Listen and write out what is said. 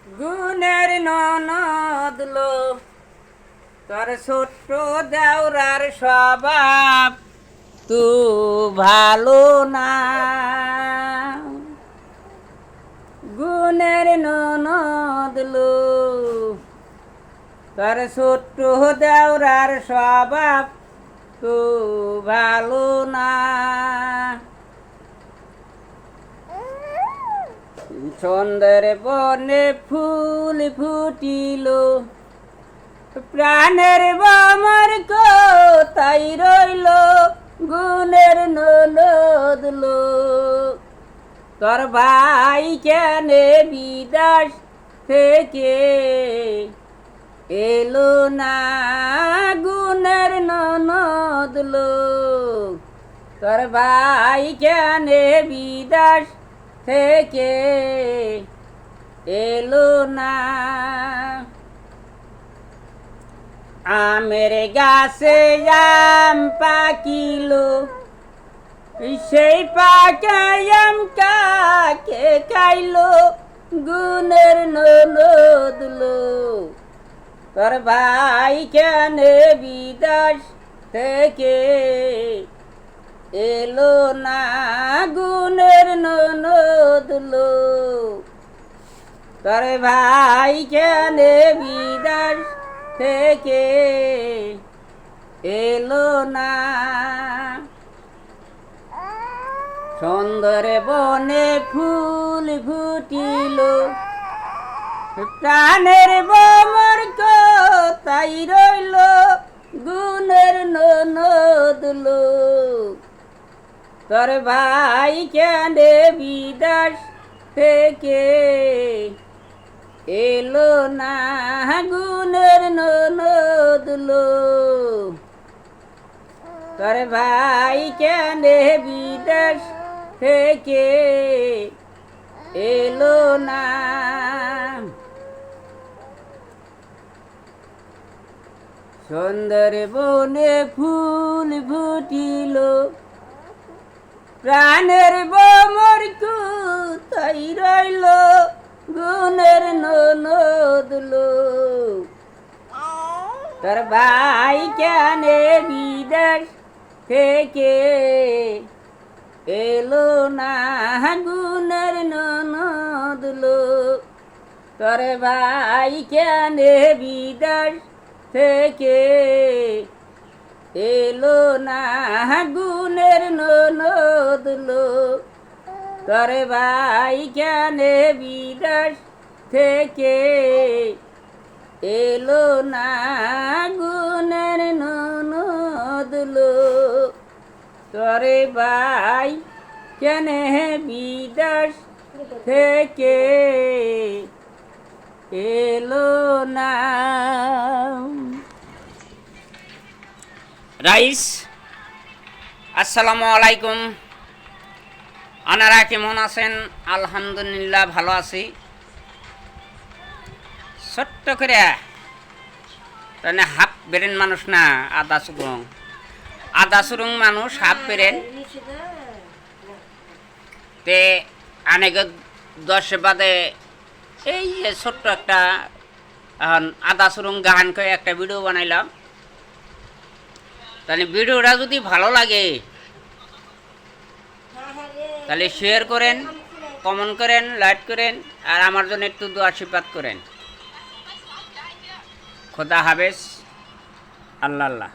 গুণের ননদ লো তোর ছোট্ট দেওরার স্বভাব তু ভালো না। গুণের ননদ লো তোর ছোট্ট দেওরার স্বভাব তু ভালো না। সুন্দর বনে ফুল ফুটিল প্রাণের বামার কোথায় রইল গুণের ননদ লো তোর ভাই কেনে বিদেশ থেকে এলো না। গুণের ননদ লো তোর ভাই কেনে বিদেশ থেকে এলো না। আমের গাছে আম পাকিল সেই পাকা আম কাকে খাইল গুণের ননদ লো তোর ভাই কেনে বিদেশ থেকে এলো না। গুণের ননদ লো তোর ভাই কেনে বিদেশ থেকে এলো না। সুন্দর বনে ফুল ফুটিল প্রাণের বামার কোথায় রইল গুণের ননদ লো তোর ভাই কেনে বিদেশ থেকে এলো না। গুণের ননদ লো তোর ভাই কেনে বিদেশ থেকে এলো না। সুন্দর বনে ফুল ফুটিল প্রাণের বামার কোথায় রইল গুণের ননদ লো তোর ভাই কেনে বিদেশ থেকে এলো না। গুণের ননদ লো তোর ভাই কেনে বিদেশ থেকে এলো না। গুণের ননদ লো তোর ভাই কেনে বিদেশ থেকে এলো না। গুণের ননদ লো তোর ভাই কেনে বিদেশ থেকে এলো না। রাইস আসসালামু আলাইকুম। আনারা কেমন আছেন? আলহামদুলিল্লাহ ভালো আছি। ছোট্ট করে মানে হাফ বেরেন মানুষ না, আদা সুরুং মানুষ হাফ বেরেন তে অনেকে 10 বাদে এই ছোট্ট একটা আদা সুরুং গান করে একটা ভিডিও বানাইলাম। তাহলে ভিডিওটা যদি ভালো লাগে তাহলে শেয়ার করেন, কমেন্ট করেন, লাইক করেন, আর আমার জন্য একটু দোয়া আশীর্বাদ করেন। খোদা হাফেজ। আল্লাহ আল্লাহ।